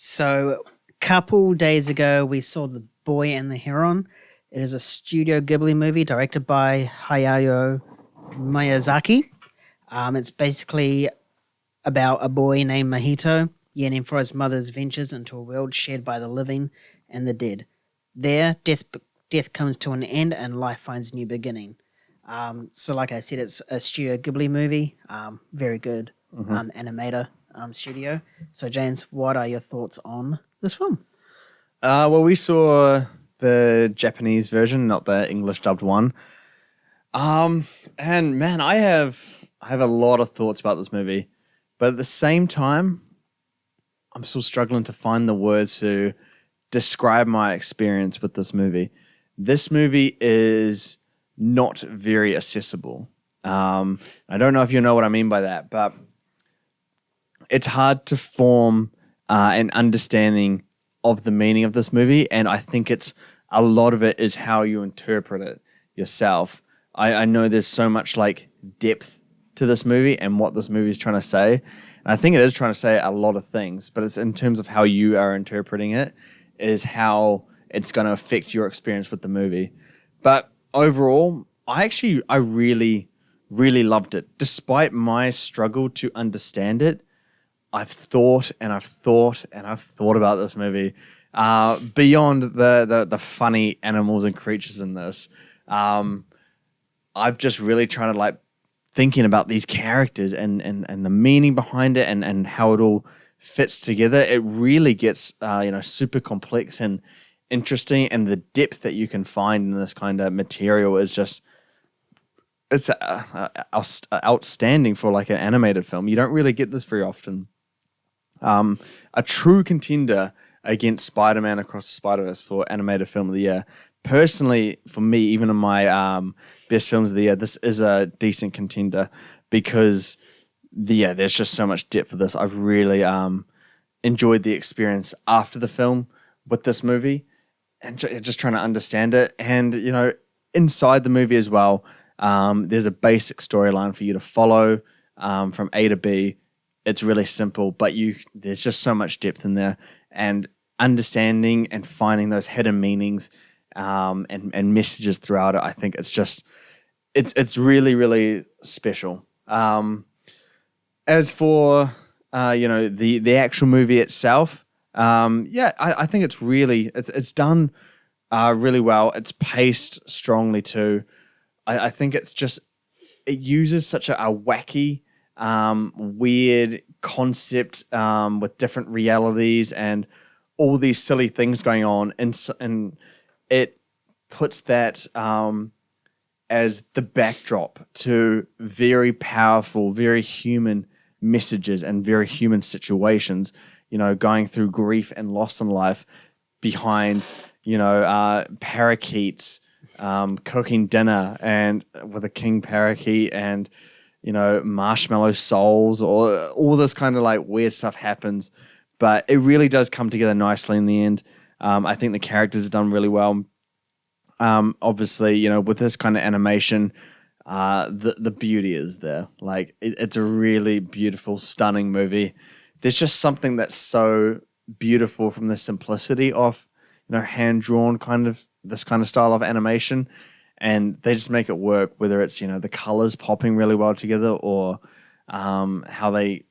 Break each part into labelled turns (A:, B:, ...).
A: So, a couple days ago, we saw The Boy and the Heron. It is a Studio Ghibli movie directed by Hayao Miyazaki. It's basically about a boy named Mahito yearning for his mother's ventures into a world shared by the living and the dead. There, death comes to an end and life finds new beginning. So, like I said, it's a Studio Ghibli movie. Very good animator studio. So, James, what are your thoughts on this film?
B: Well, we saw the Japanese version, not the English dubbed one. And man, I have a lot of thoughts about this movie, but at the same time, I'm still struggling to find the words to describe my experience with this movie. This movie is not very accessible. I don't know if you know what I mean by that, but it's hard to form an understanding of the meaning of this movie, and I think it's a lot of it is how you interpret it yourself. I know there's so much like depth to this movie and what this movie is trying to say. And I think it is trying to say a lot of things, but it's in terms of how you are interpreting it is how it's going to affect your experience with the movie. But overall, I really, really loved it. Despite my struggle to understand it, I've thought and I've thought and I've thought about this movie beyond the funny animals and creatures in this. I've just really tried to like thinking about these characters and the meaning behind it and how it all fits together. It really gets super complex and interesting, and the depth that you can find in this kind of material is just it's outstanding for like an animated film. You don't really get this very often. A true contender against Spider-Man Across the Spider-Verse for animated film of the year. Personally, for me, even in my best films of the year, this is a decent contender because there's just so much depth for this. I've really enjoyed the experience after the film with this movie and just trying to understand it. And, inside the movie as well, there's a basic storyline for you to follow from A to B. It's really simple, but there's just so much depth in there, and understanding and finding those hidden meanings and messages throughout it. I think it's really, really special. As for the actual movie itself, I think it's done really well. It's paced strongly too. I think it uses such a wacky, weird concept with different realities and all these silly things going on, and it puts that as the backdrop to very powerful, very human messages and very human situations. Going through grief and loss in life behind parakeets cooking dinner and with a king parakeet and marshmallow souls, or all this kind of like weird stuff happens, but it really does come together nicely in the end. I think the characters are done really well. Obviously, with this kind of animation, the beauty is there. Like it's a really beautiful, stunning movie. There's just something that's so beautiful from the simplicity of hand drawn this kind of style of animation, and they just make it work, whether it's the colors popping really well together or how they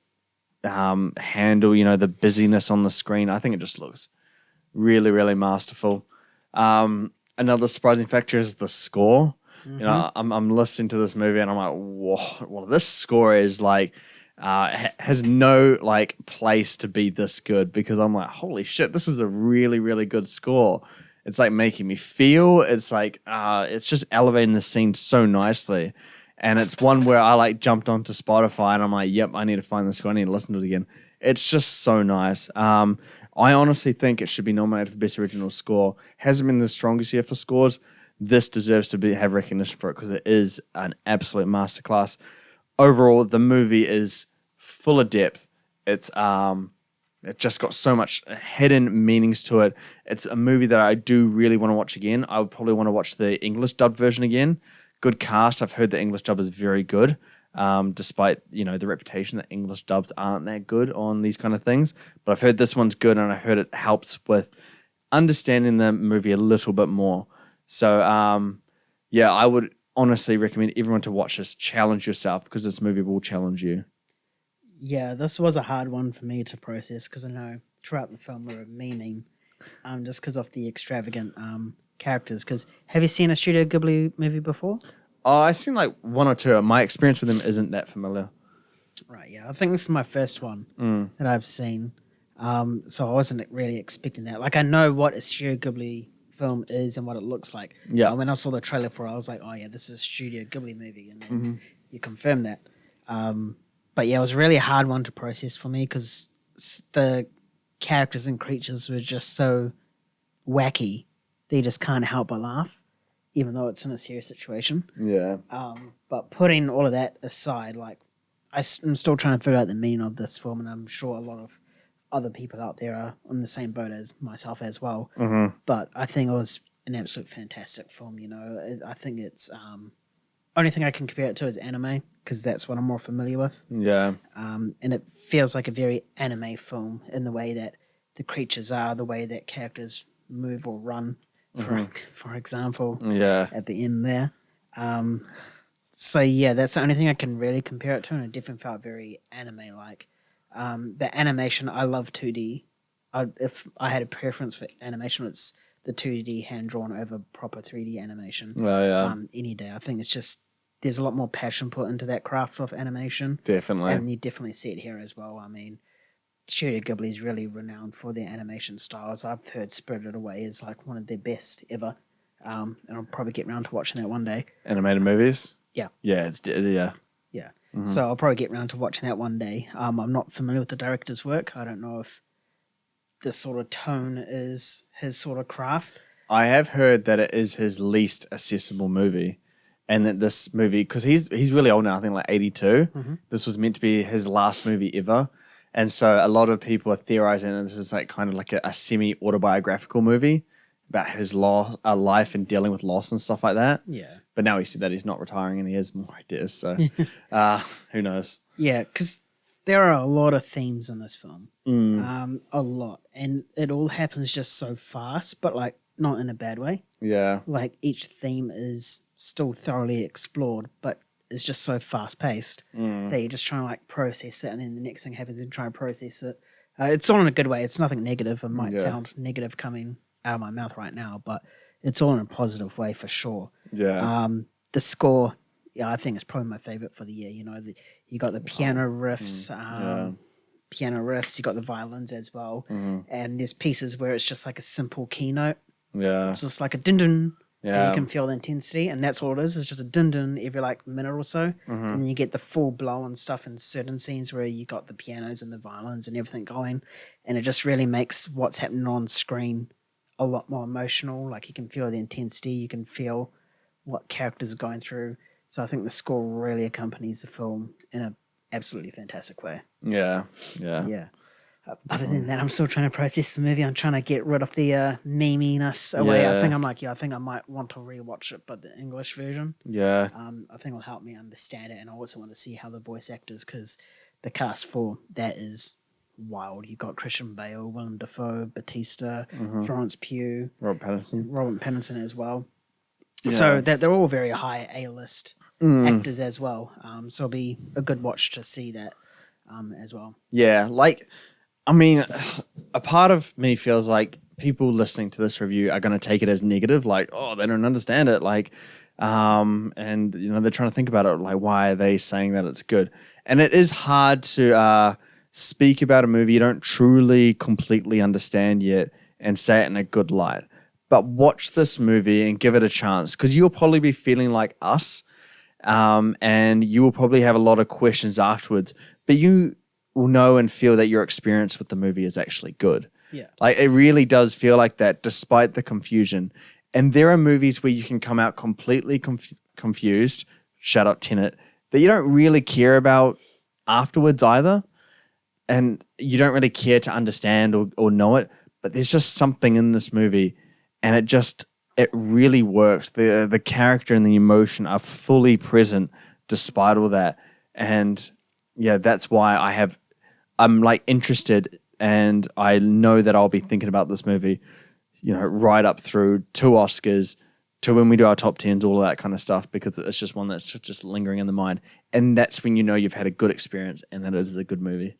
B: handle the busyness on the screen. I think it just looks really, really masterful. Another surprising factor is the score. I'm listening to this movie and I'm like, whoa, well, this score is like has no like place to be this good, because I'm like, holy shit, this is a really, really good score. It's like making me feel. It's like it's just elevating the scene so nicely, and it's one where I like jumped onto Spotify and I'm like, yep, I need to find this score. I need to listen to it again. It's just so nice. I honestly think it should be nominated for Best Original Score. Hasn't been the strongest year for scores. This deserves to have recognition for it because it is an absolute masterclass. Overall, the movie is full of depth. It just got so much hidden meanings to it. It's a movie that I do really want to watch again. I would probably want to watch the English dubbed version again. Good cast. I've heard the English dub is very good. despite the reputation that English dubs aren't that good on these kind of things. But I've heard this one's good, and I heard it helps with understanding the movie a little bit more. So I would honestly recommend everyone to watch this. Challenge yourself, because this movie will challenge you.
A: Yeah, this was a hard one for me to process because I know throughout the film we were memeing just because of the extravagant characters. Because have you seen a Studio Ghibli movie before?
B: Oh, I've seen like one or two. My experience with them isn't that familiar.
A: Right, yeah. I think this is my first one that I've seen. So I wasn't really expecting that. Like, I know what a Studio Ghibli film is and what it looks like.
B: Yeah.
A: When I saw the trailer for it, I was like, oh, yeah, this is a Studio Ghibli movie. And then you confirm that. But yeah, it was a really hard one to process for me because the characters and creatures were just so wacky that you just can't help but laugh, even though it's in a serious situation.
B: Yeah.
A: But putting all of that aside, like, I'm still trying to figure out the meaning of this film, and I'm sure a lot of other people out there are on the same boat as myself as well. But I think it was an absolute fantastic film. I think it's only thing I can compare it to is anime, because that's what I'm more familiar with.
B: Yeah.
A: And it feels like a very anime film in the way that the creatures are, the way that characters move or run, for example.
B: Yeah.
A: At the end there. So yeah, that's the only thing I can really compare it to, and it definitely felt very anime-like. The animation, I love 2D. If I had a preference for animation, it's the 2D hand-drawn over proper 3D animation.
B: Oh, yeah.
A: Any day. I think it's just, there's a lot more passion put into that craft of animation.
B: Definitely.
A: And you definitely see it here as well. I mean, Studio Ghibli is really renowned for their animation styles. I've heard Spirited Away is like one of their best ever. And I'll probably get around to watching that one day.
B: Animated movies?
A: Yeah.
B: Yeah, yeah.
A: Yeah. So I'll probably get around to watching that one day. I'm not familiar with the director's work. I don't know if this sort of tone is his sort of craft.
B: I have heard that it is his least accessible movie, and that this movie, because he's really old now, I think like 82. This was meant to be his last movie ever, and so a lot of people are theorizing that this is like kind of like a semi-autobiographical movie about his life and dealing with loss and stuff like that.
A: Yeah.
B: But now he said that he's not retiring and he has more ideas, so who knows?
A: Yeah, because there are a lot of themes in this film. A lot. And it all happens just so fast, but like not in a bad way.
B: Yeah.
A: Like each theme is still thoroughly explored, but it's just so fast paced that you're just trying to like process it, and then the next thing happens and try and process it. It's all in a good way. It's nothing negative. It might sound negative coming out of my mouth right now, but it's all in a positive way for sure.
B: Yeah.
A: The score, I think it's probably my favorite for the year. You got the piano riffs, you got the violins as well, and there's pieces where it's just like a simple keynote.
B: Yeah.
A: It's just like a dun dun.
B: Yeah.
A: And you can feel the intensity, and that's all it is. It's just a dun dun every like minute or so, and then you get the full blow and stuff in certain scenes where you got the pianos and the violins and everything going, and it just really makes what's happening on screen a lot more emotional. Like you can feel the intensity, you can feel what characters are going through. So I think the score really accompanies the film in an absolutely fantastic way.
B: Yeah.
A: Other than that, I'm still trying to process the movie. I'm trying to get rid of the meminess away.
B: Yeah.
A: I think I might want to rewatch it, but the English version.
B: Yeah.
A: I think will help me understand it, and I also want to see how the voice actors, because the cast for that is wild. You got Christian Bale, Willem Dafoe, Batista, Florence Pugh,
B: Robert Pattinson
A: as well.
B: Yeah.
A: So that they're all very high A-list actors as well. So it'll be a good watch to see that as well.
B: Yeah, like, I mean, a part of me feels like people listening to this review are going to take it as negative, like, oh, they don't understand it, like, and they're trying to think about it, like, why are they saying that it's good? And it is hard to speak about a movie you don't truly completely understand yet and say it in a good light. But watch this movie and give it a chance, because you'll probably be feeling like us, and you will probably have a lot of questions afterwards, but you will know and feel that your experience with the movie is actually good.
A: Yeah.
B: Like, it really does feel like that despite the confusion. And there are movies where you can come out completely confused, shut up Tenet, that you don't really care about afterwards either. And you don't really care to understand or know it. But there's just something in this movie, and it really works. The character and the emotion are fully present despite all that. And yeah, that's why I'm like interested, and I know that I'll be thinking about this movie, right up through to Oscars, to when we do our top 10s, all of that kind of stuff, because it's just one that's just lingering in the mind. And that's when you've had a good experience and that it is a good movie.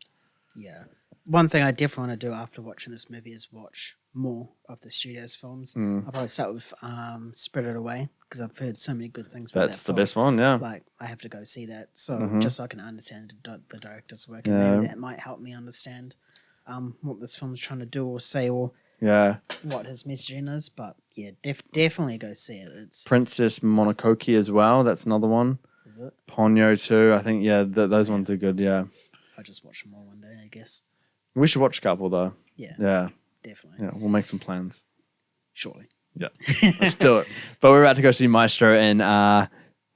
A: Yeah. One thing I definitely want to do after watching this movie is watch more of the studio's films. I'll probably start with Spirited Away, because I've heard so many good things about
B: That's
A: that
B: the
A: film.
B: best one, yeah.
A: Like, I have to go see that, so just so I can understand the director's work, and maybe that might help me understand what this film's trying to do or say, or what his messaging is. But yeah, definitely go see it. It's
B: Princess Mononoke as well. That's another one.
A: Is it?
B: Ponyo too. I think those ones are good. Yeah,
A: I'll just watch them all one day, I guess.
B: we should watch a couple though.
A: Yeah, definitely.
B: Yeah. We'll make some plans.
A: Surely.
B: Yeah, let's do it. But we're about to go see Maestro in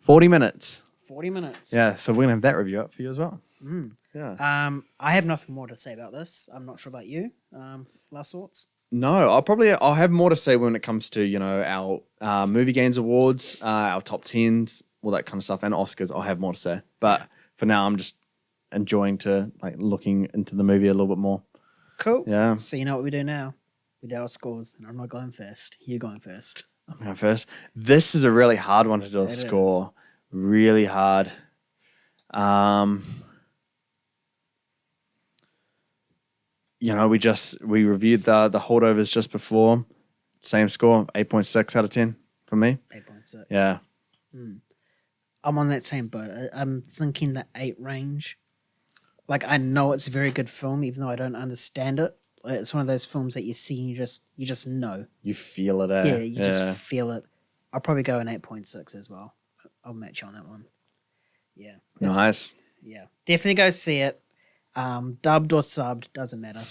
B: 40 minutes.
A: 40 minutes.
B: Yeah, so we're gonna have that review up for you as well. Yeah.
A: I have nothing more to say about this. I'm not sure about you. Last thoughts?
B: No, I'll have more to say when it comes to our movie games awards, our top 10s, all that kind of stuff, and Oscars. I'll have more to say, but for now, I'm just enjoying to looking into the movie a little bit more.
A: Cool.
B: Yeah.
A: So you know what we do now? We do our scores, and I'm not going first. You're going first.
B: I'm going first. This is a really hard one to do a score. Really hard. We reviewed the holdovers just before. Same score, 8.6 out of 10 for me.
A: 8.6.
B: Yeah.
A: I'm on that same boat. I'm thinking the 8 range. Like, I know it's a very good film, even though I don't understand it. It's one of those films that you see and you just know.
B: You feel it, eh?
A: Yeah, you just feel it. I'll probably go an 8.6 as well. I'll match you on that one. Yeah.
B: Nice.
A: Yeah. Definitely go see it. Dubbed or subbed, doesn't matter.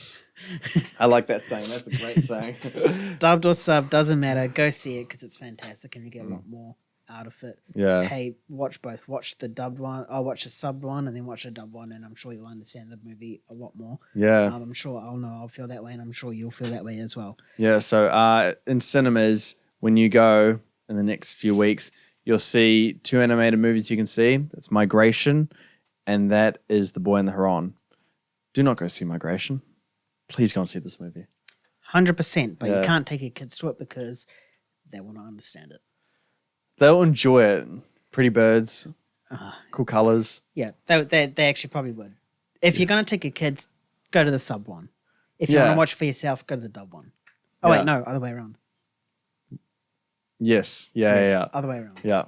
B: I like that saying. That's a great saying.
A: Dubbed or subbed, doesn't matter. Go see it because it's fantastic and you get a lot more out of it.
B: Yeah.
A: Hey, watch both. Watch the dubbed one. I'll watch the subbed one and then watch the dubbed one, and I'm sure you'll understand the movie a lot more.
B: Yeah.
A: I'm sure I'll feel that way, and I'm sure you'll feel that way as well.
B: Yeah. So in cinemas, when you go in the next few weeks, you'll see 2 animated movies you can see. That's Migration, and that is The Boy and the Heron. Do not go see Migration. Please go and see this movie.
A: 100%, but you can't take your kids to it because they will not understand it.
B: They'll enjoy it. Pretty birds, cool colors.
A: Yeah, they actually probably would. If you're going to take your kids, go to the sub one. If you want to watch for yourself, go to the dub one. Oh, wait, no, other way around.
B: Yes. Yeah.
A: Other way around.
B: Yeah.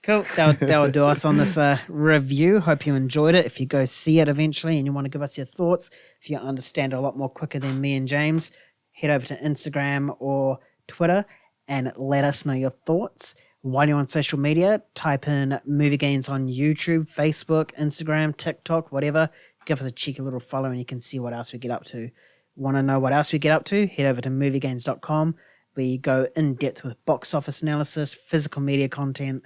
A: Cool. That'll do us on this review. Hope you enjoyed it. If you go see it eventually and you want to give us your thoughts, if you understand it a lot more quicker than me and James, head over to Instagram or Twitter and let us know your thoughts. While you're on social media, type in Movie Games on YouTube, Facebook, Instagram, TikTok, whatever. Give us a cheeky little follow and you can see what else we get up to. Want to know what else we get up to? Head over to moviegames.com. We go in depth with box office analysis, physical media content,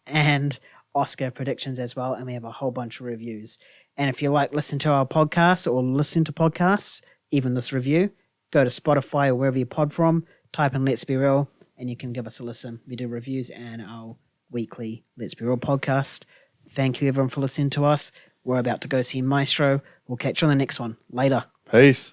A: and Oscar predictions as well, and we have a whole bunch of reviews. And if you listen to our podcast or listen to podcasts, even this review, go to Spotify or wherever you pod from, type in Let's Be Real, and you can give us a listen. We do reviews and our weekly Let's Be Real podcast. Thank you everyone for listening to us. We're about to go see Maestro. We'll catch you on the next one. Later.
B: Peace.